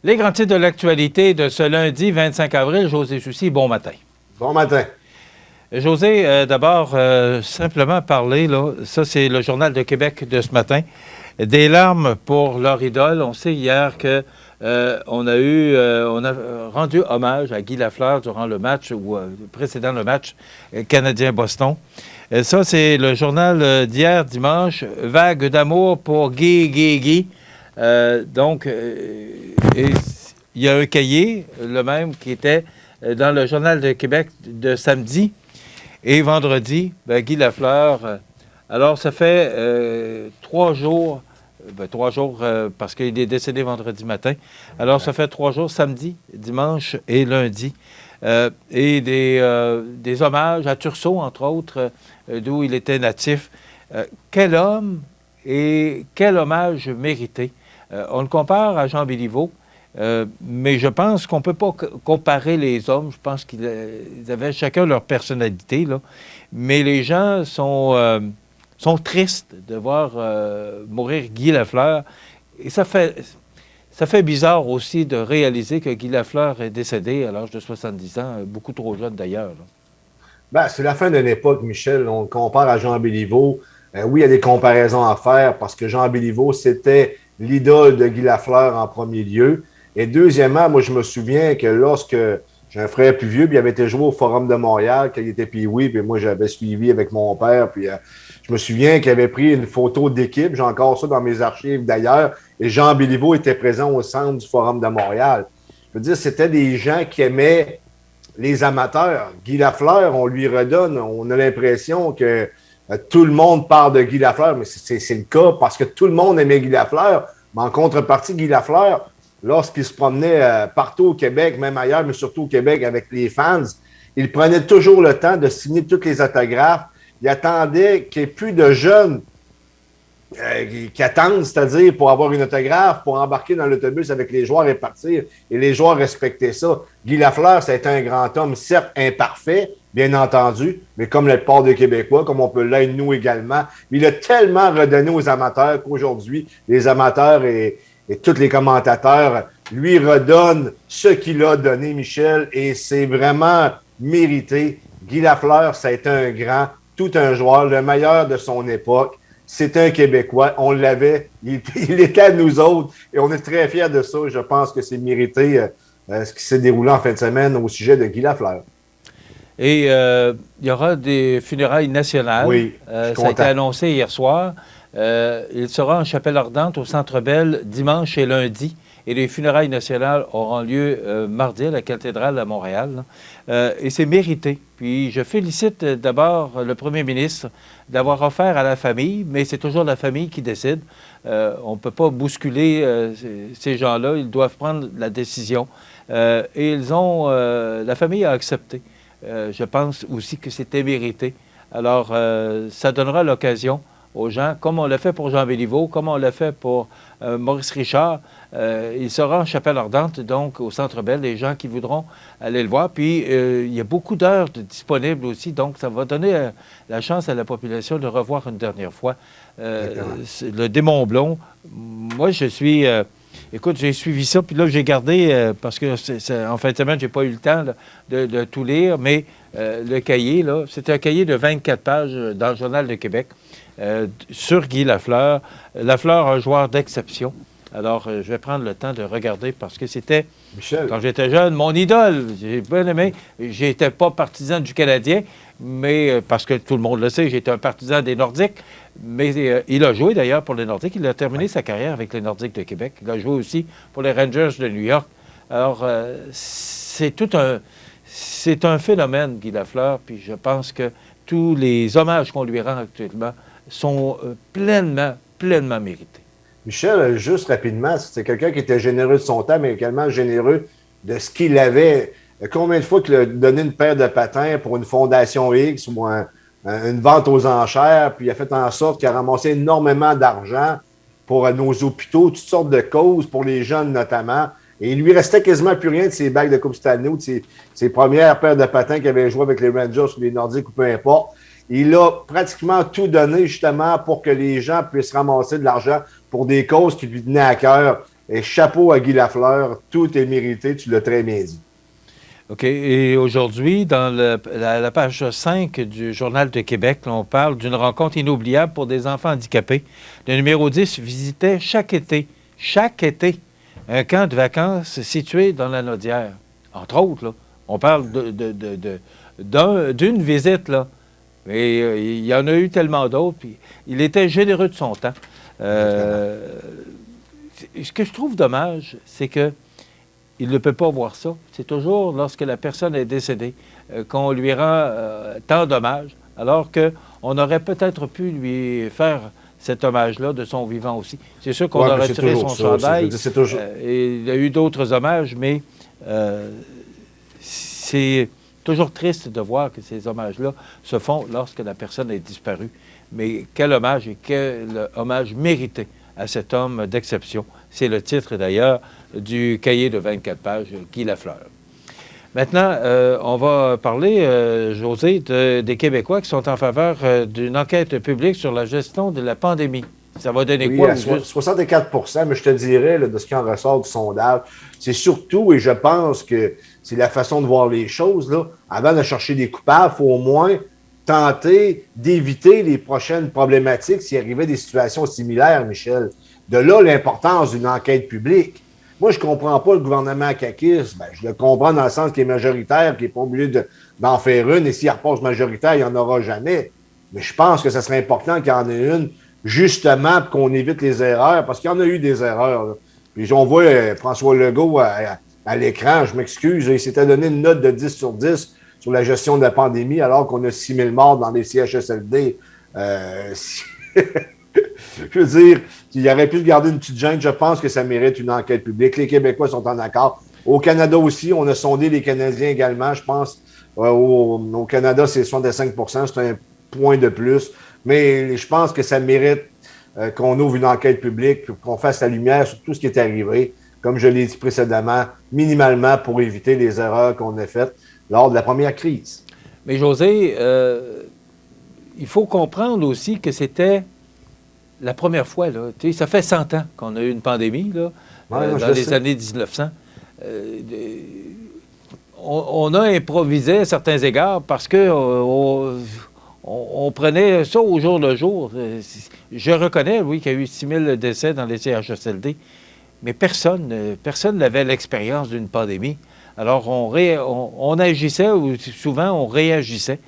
Les grands titres de l'actualité de ce lundi 25 avril. José Soucy, bon matin. Bon matin. José, d'abord, simplement parler, là, ça c'est le Journal de Québec de ce matin, des larmes pour leur idole. On sait hier que on a rendu hommage à Guy Lafleur durant le match, ou précédent le match Canadien-Boston. Ça, c'est le journal d'hier, dimanche. Vague d'amour pour Guy. Donc, il y a un cahier, le même, qui était dans le Journal de Québec de samedi et vendredi, Guy Lafleur. Alors, ça fait 3 jours, parce qu'il est décédé vendredi matin. Alors, ça fait 3 jours, samedi, dimanche et lundi. Et des hommages à Tursault, entre autres, d'où il était natif. Quel homme et quel hommage mérité. On le compare à Jean Béliveau, mais je pense qu'on ne peut pas comparer les hommes. Je pense qu'ils avaient chacun leur personnalité, là. Mais les gens sont tristes de voir mourir Guy Lafleur. Et ça fait bizarre aussi de réaliser que Guy Lafleur est décédé à l'âge de 70 ans, beaucoup trop jeune d'ailleurs. C'est la fin d'une époque, Michel. On le compare à Jean Béliveau. Oui, il y a des comparaisons à faire parce que Jean Béliveau, c'était l'idole de Guy Lafleur en premier lieu. Et deuxièmement, moi, je me souviens que lorsque j'ai un frère plus vieux, puis il avait été joué au Forum de Montréal quand il était pee-wee, puis moi, j'avais suivi avec mon père, puis je me souviens qu'il avait pris une photo d'équipe, j'ai encore ça dans mes archives d'ailleurs, et Jean Béliveau était présent au centre du Forum de Montréal. Je veux dire, c'était des gens qui aimaient les amateurs. Guy Lafleur, on lui redonne, on a l'impression que tout le monde parle de Guy Lafleur, mais c'est le cas parce que tout le monde aimait Guy Lafleur, mais en contrepartie, Guy Lafleur, lorsqu'il se promenait partout au Québec, même ailleurs, mais surtout au Québec avec les fans, il prenait toujours le temps de signer toutes les autographes. Il attendait qu'il n'y ait plus de jeunes qui attendent, c'est-à-dire pour avoir une autographe, pour embarquer dans l'autobus avec les joueurs et partir. Et les joueurs respectaient ça. Guy Lafleur, c'était un grand homme, certes imparfait, bien entendu, mais comme le plupart des Québécois, comme on peut l'être nous également. Il a tellement redonné aux amateurs qu'aujourd'hui, les amateurs et tous les commentateurs lui redonnent ce qu'il a donné, Michel, et c'est vraiment mérité. Guy Lafleur, ça a été un grand, tout un joueur, le meilleur de son époque. C'est un Québécois, on l'avait, il était à nous autres, et on est très fiers de ça. Je pense que c'est mérité ce qui s'est déroulé en fin de semaine au sujet de Guy Lafleur. Et il y aura des funérailles nationales. Oui, ça a été annoncé hier soir. Il sera en Chapelle Ardente au Centre Bell dimanche et lundi. Et les funérailles nationales auront lieu mardi à la cathédrale à Montréal. Et c'est mérité. Puis je félicite d'abord le premier ministre d'avoir offert à la famille, mais c'est toujours la famille qui décide. On ne peut pas bousculer ces gens-là. Ils doivent prendre la décision. Et la famille a accepté. Je pense aussi que c'était mérité. Alors, ça donnera l'occasion aux gens, comme on l'a fait pour Jean Béliveau, comme on l'a fait pour Maurice Richard. Il sera en Chapelle Ardente, donc au Centre Bell, les gens qui voudront aller le voir. Puis, il y a beaucoup d'heures disponibles aussi, donc ça va donner la chance à la population de revoir une dernière fois le Démon Blond. Moi, je suis... écoute, j'ai suivi ça, puis là, j'ai gardé, parce que en fin de semaine, j'ai pas eu le temps là, de tout lire, mais le cahier, là, c'est un cahier de 24 pages dans le Journal de Québec sur Guy Lafleur. Lafleur, un joueur d'exception. Alors, je vais prendre le temps de regarder parce que c'était, Michel, quand j'étais jeune, mon idole. J'ai bien aimé. J'étais pas partisan du Canadien, mais parce que tout le monde le sait, j'étais un partisan des Nordiques. Mais il a joué d'ailleurs pour les Nordiques. Il a terminé sa carrière avec les Nordiques de Québec. Il a joué aussi pour les Rangers de New York. Alors, c'est un phénomène, Guy Lafleur. Puis je pense que tous les hommages qu'on lui rend actuellement sont pleinement mérités. Michel, juste rapidement, c'est quelqu'un qui était généreux de son temps, mais également généreux de ce qu'il avait. Combien de fois qu'il a donné une paire de patins pour une fondation X ou une vente aux enchères, puis il a fait en sorte qu'il a ramassé énormément d'argent pour nos hôpitaux, toutes sortes de causes, pour les jeunes notamment. Et il lui restait quasiment plus rien de ses bagues de Coupe Stanley ou de ses premières paires de patins qu'il avait joué avec les Rangers ou les Nordiques ou peu importe. Il a pratiquement tout donné justement pour que les gens puissent ramasser de l'argent pour des causes qui lui tenaient à cœur. Et chapeau à Guy Lafleur, tout est mérité, tu l'as très bien dit. OK. Et aujourd'hui, dans la page 5 du Journal de Québec, là, on parle d'une rencontre inoubliable pour des enfants handicapés. Le numéro 10 visitait chaque été, un camp de vacances situé dans la Naudière. Entre autres, là, on parle d'une visite, là. Mais il y en a eu tellement d'autres, puis il était généreux de son temps. Ce que je trouve dommage, c'est que il ne peut pas voir ça. C'est toujours lorsque la personne est décédée qu'on lui rend tant d'hommages, alors qu'on aurait peut-être pu lui faire cet hommage-là de son vivant aussi. C'est sûr qu'on aurait tiré son chandail. Et il y a eu d'autres hommages, mais c'est toujours triste de voir que ces hommages-là se font lorsque la personne est disparue. Mais quel hommage et quel hommage mérité à cet homme d'exception. C'est le titre, d'ailleurs, du cahier de 24 pages, Guy Lafleur. Maintenant, on va parler, José, des Québécois qui sont en faveur d'une enquête publique sur la gestion de la pandémie. Ça va donner quoi? 64 mais je te dirais, là, de ce qui en ressort du sondage, c'est surtout, et je pense que c'est la façon de voir les choses, là, avant de chercher des coupables, il faut au moins tenter d'éviter les prochaines problématiques s'il arrivait des situations similaires, Michel. De là, l'importance d'une enquête publique. Moi, je ne comprends pas le gouvernement caquiste. Ben, je le comprends dans le sens qu'il est majoritaire, qu'il n'est pas obligé d'en faire une, et s'il repose majoritaire, il n'y en aura jamais. Mais je pense que ce serait important qu'il y en ait une, justement, pour qu'on évite les erreurs, parce qu'il y en a eu des erreurs. Là. Puis on voit François Legault à l'écran, je m'excuse, il s'était donné une note de 10 sur 10 sur la gestion de la pandémie, alors qu'on a 6 000 morts dans les CHSLD. Je veux dire, il aurait pu se garder une petite gêne. Je pense que ça mérite une enquête publique. Les Québécois sont en accord. Au Canada aussi, on a sondé les Canadiens également. Je pense au Canada, c'est 65 %. C'est un point de plus. Mais je pense que ça mérite qu'on ouvre une enquête publique, qu'on fasse la lumière sur tout ce qui est arrivé, comme je l'ai dit précédemment, minimalement pour éviter les erreurs qu'on a faites lors de la première crise. Mais José, il faut comprendre aussi que c'était la première fois, là, ça fait 100 ans qu'on a eu une pandémie, là, dans les années 1900. On a improvisé à certains égards parce que on prenait ça au jour le jour. Je reconnais, oui, qu'il y a eu 6 000 décès dans les CHSLD, mais personne n'avait l'expérience d'une pandémie. Alors, on agissait, ou souvent, on réagissait,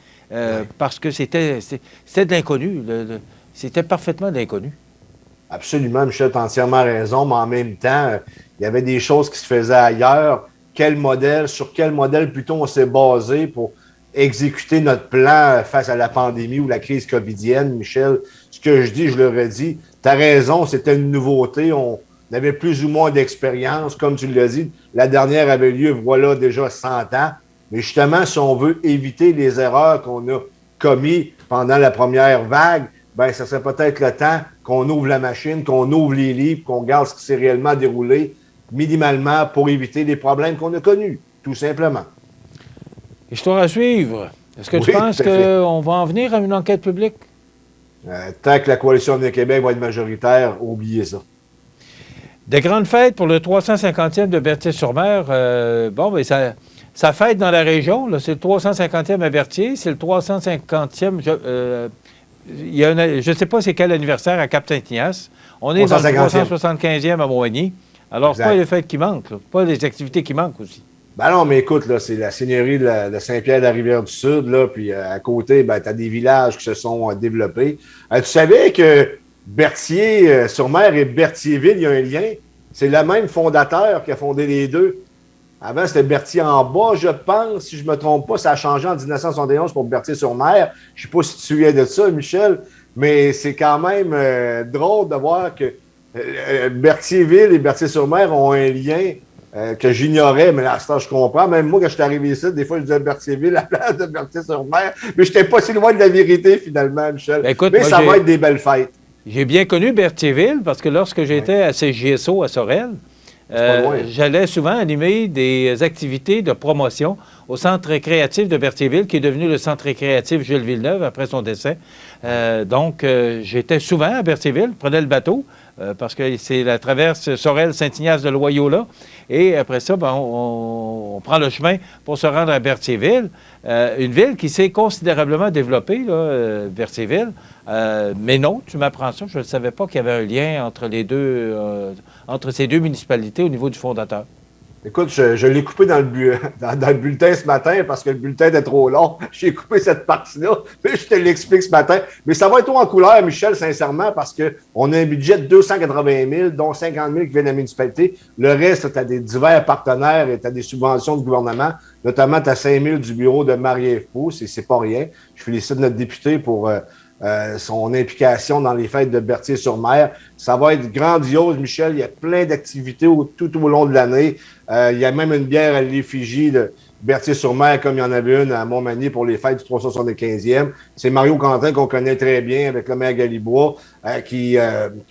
parce que c'était de l'inconnu. C'était parfaitement de l'inconnu. Absolument, Michel, tu as entièrement raison, mais en même temps, il y avait des choses qui se faisaient ailleurs. Sur quel modèle plutôt on s'est basé pour exécuter notre plan face à la pandémie ou la crise covidienne, Michel? Ce que je dis, je le redis, tu as raison, c'était une nouveauté. On avait plus ou moins d'expérience. Comme tu l'as dit, la dernière avait lieu, voilà, déjà 100 ans. Mais justement, si on veut éviter les erreurs qu'on a commises pendant la première vague, bien, ça serait peut-être le temps qu'on ouvre la machine, qu'on ouvre les livres, qu'on regarde ce qui s'est réellement déroulé, minimalement, pour éviter les problèmes qu'on a connus, tout simplement. Histoire à suivre. Est-ce que tu penses qu'on va en venir à une enquête publique? Tant que la Coalition de Québec va être majoritaire, oubliez ça. Des grandes fêtes pour le 350e de Berthier-sur-Mer. Bien, ça fête dans la région. C'est le 350e à Berthier, c'est le 350e... je ne sais pas c'est quel anniversaire à Cap-Saint-Ignace. On est dans le 375e à Moigny. Alors, exact. Pas les fêtes qui manquent, là, pas les activités qui manquent aussi. Ben non, mais écoute, là, c'est la seigneurie de Saint-Pierre de la Rivière-du-Sud, là, puis à côté, ben, tu as des villages qui se sont développés. Tu savais que Berthier-sur-Mer et Berthierville, il y a un lien? C'est le même fondateur qui a fondé les deux. Avant, c'était Berthier-en-Bas, je pense, si je ne me trompe pas, ça a changé en 1971 pour Berthier-sur-Mer. Je ne sais pas si tu te souviens de ça, Michel, mais c'est quand même drôle de voir que Berthierville et Berthier-sur-Mer ont un lien que j'ignorais, mais là, ça, je comprends. Même moi, quand je suis arrivé ici, des fois, je disais Berthierville à la place de Berthier-sur-Mer, mais je n'étais pas si loin de la vérité, finalement, Michel. Ben, écoute, mais ça va être des belles fêtes. J'ai bien connu Berthierville parce que lorsque j'étais à CJSO à Sorel, J'allais souvent animer des activités de promotion au centre récréatif de Berthierville, qui est devenu le centre récréatif Jules Villeneuve après son décès. Donc, j'étais souvent à Berthierville, prenais le bateau, parce que c'est la traverse Sorel-Saint-Ignace de Loyola. Et après ça, ben, on prend le chemin pour se rendre à Berthierville, une ville qui s'est considérablement développée, là, Berthierville. Mais non, tu m'apprends ça, je ne savais pas qu'il y avait un lien entre les deux, entre ces deux municipalités au niveau du fondateur. Écoute, je l'ai coupé dans le bulletin ce matin parce que le bulletin était trop long. J'ai coupé cette partie-là, mais je te l'explique ce matin. Mais ça va être tout en couleur, Michel, sincèrement, parce qu'on a un budget de 280 000, dont 50 000 qui viennent de la municipalité. Le reste, tu as des divers partenaires et tu as des subventions du gouvernement, notamment tu as 5 000 du bureau de Marie-Ève Pousse, et c'est pas rien. Je félicite notre député pour son implication dans les fêtes de Berthier-sur-Mer. Ça va être grandiose, Michel. Il y a plein d'activités tout au long de l'année. Il y a même une bière à l'effigie de Berthier-sur-Mer, comme il y en avait une à Montmagny pour les fêtes du 375e. C'est Mario Quentin qu'on connaît très bien avec le maire Galibois, qui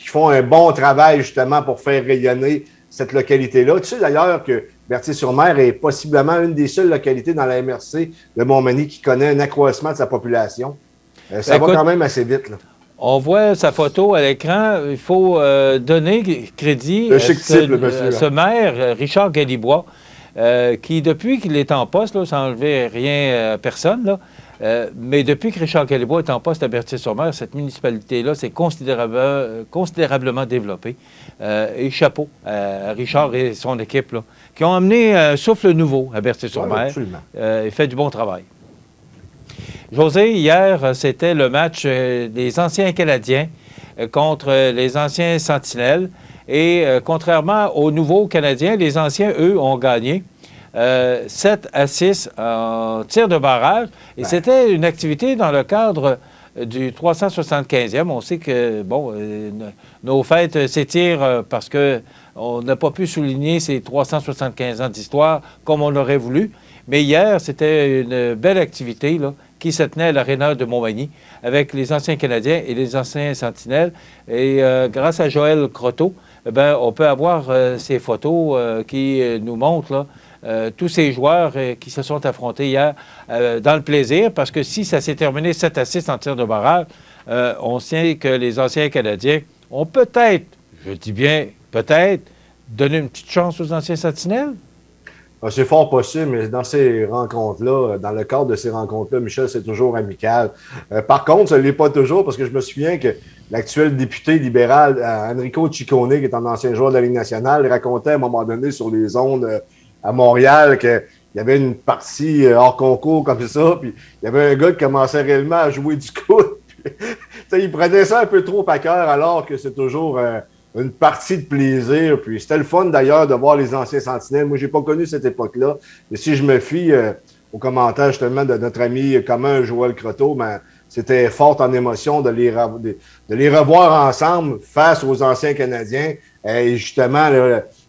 font un bon travail justement pour faire rayonner cette localité-là. Tu sais d'ailleurs que Berthier-sur-Mer est possiblement une des seules localités dans la MRC de Montmagny qui connaît un accroissement de sa population. Ça va quand même assez vite, là. On voit sa photo à l'écran. Il faut donner crédit à ce maire, Richard Galibois, qui, depuis qu'il est en poste, là, sans enlever rien à personne, là, mais depuis que Richard Galibois est en poste à Berthier-sur-Mer, cette municipalité-là s'est considérablement développée. Et chapeau à Richard et son équipe, là, qui ont amené un souffle nouveau à Berthier-sur-Mer. Il fait du bon travail. José, hier, c'était le match des anciens Canadiens contre les anciens Sentinelles. Et contrairement aux nouveaux Canadiens, les anciens, eux, ont gagné 7-6 en tir de barrage. Et c'était une activité dans le cadre du 375e. On sait que, bon, nos fêtes s'étirent parce qu'on n'a pas pu souligner ces 375 ans d'histoire comme on aurait voulu. Mais hier, c'était une belle activité, là, qui se tenait à l'Aréna de Montmagny avec les anciens Canadiens et les anciens Sentinelles. Et grâce à Joël Croteau, on peut avoir ces photos qui nous montrent là, tous ces joueurs qui se sont affrontés hier dans le plaisir, parce que si ça s'est terminé 7-6 en tir de barrage, on sait que les anciens Canadiens ont peut-être, je dis bien peut-être, donné une petite chance aux anciens Sentinelles. C'est fort possible, mais dans ces rencontres-là, dans le cadre de ces rencontres-là, Michel, c'est toujours amical. Par contre, ça ne l'est pas toujours, parce que je me souviens que l'actuel député libéral, Enrico Ciccone, qui est un ancien joueur de la Ligue nationale, racontait à un moment donné sur les ondes à Montréal qu'il y avait une partie hors concours comme ça, puis il y avait un gars qui commençait réellement à jouer du coude. Il prenait ça un peu trop à cœur, alors que c'est toujours une partie de plaisir. Puis c'était le fun d'ailleurs de voir les anciens Sentinelles. Moi, j'ai pas connu cette époque-là. Mais si je me fie aux commentaires justement de notre ami commun Joël Croteau, ben, c'était fort en émotion de les revoir ensemble face aux anciens Canadiens. Et justement,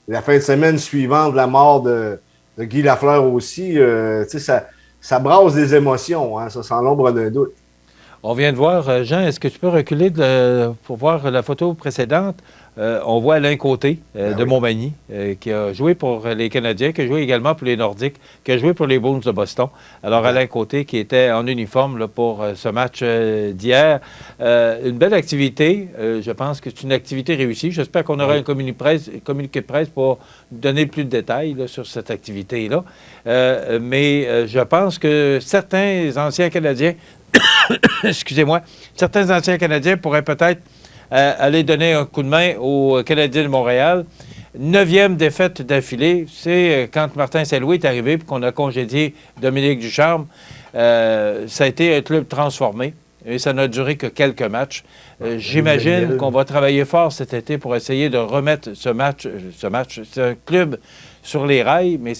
la fin de semaine suivante, la mort de Guy Lafleur aussi, ça brasse des émotions, hein, ça, sans l'ombre d'un doute. On vient de voir, Jean, est-ce que tu peux reculer pour voir la photo précédente? On voit Alain Côté de Montmagny, qui a joué pour les Canadiens, qui a joué également pour les Nordiques, qui a joué pour les Bruins de Boston. Alors, Alain Côté qui était en uniforme là, pour ce match d'hier. Une belle activité. Je pense que c'est une activité réussie. J'espère qu'on aura un communiqué de presse pour donner plus de détails là, sur cette activité-là. Mais je pense que certains anciens Canadiens, excusez-moi, certains anciens Canadiens pourraient peut-être aller donner un coup de main aux Canadiens de Montréal. 9e défaite d'affilée. C'est quand Martin Saint-Louis est arrivé et qu'on a congédié Dominique Ducharme. Ça a été un club transformé et ça n'a duré que quelques matchs. J'imagine qu'on va travailler fort cet été pour essayer de remettre ce match. C'est un club sur les rails, mais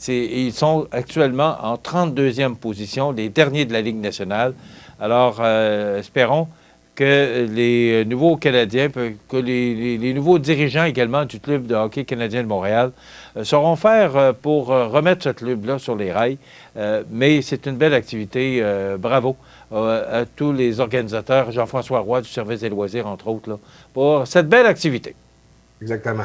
ils sont actuellement en 32e position, les derniers de la Ligue nationale. Alors, espérons que les nouveaux Canadiens, que les nouveaux dirigeants également du club de hockey canadien de Montréal sauront faire pour remettre ce club-là sur les rails. Mais c'est une belle activité. Bravo à tous les organisateurs, Jean-François Roy du service des loisirs, entre autres, là, pour cette belle activité. Exactement.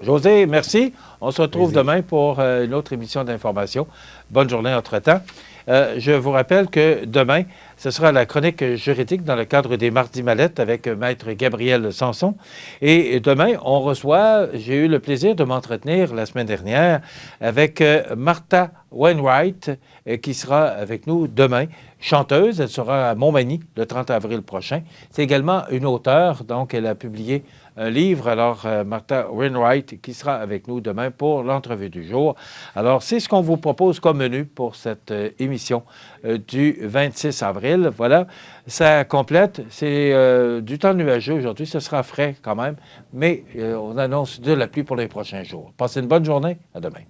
José, merci. On se retrouve Plaisir. demain pour une autre émission d'information. Bonne journée entre-temps. Je vous rappelle que demain, ce sera la chronique juridique dans le cadre des Mardis Mallettes avec Maître Gabriel Sanson. Et demain, on reçoit, j'ai eu le plaisir de m'entretenir la semaine dernière avec Martha Wainwright, qui sera avec nous demain. Chanteuse, elle sera à Montmagny le 30 avril prochain. C'est également une auteure, donc elle a publié un livre. Alors, Martha Wainwright qui sera avec nous demain pour l'entrevue du jour. Alors, c'est ce qu'on vous propose comme menu pour cette émission du 26 avril. Voilà, ça complète. C'est du temps nuageux aujourd'hui. Ce sera frais quand même, mais on annonce de la pluie pour les prochains jours. Passez une bonne journée. À demain.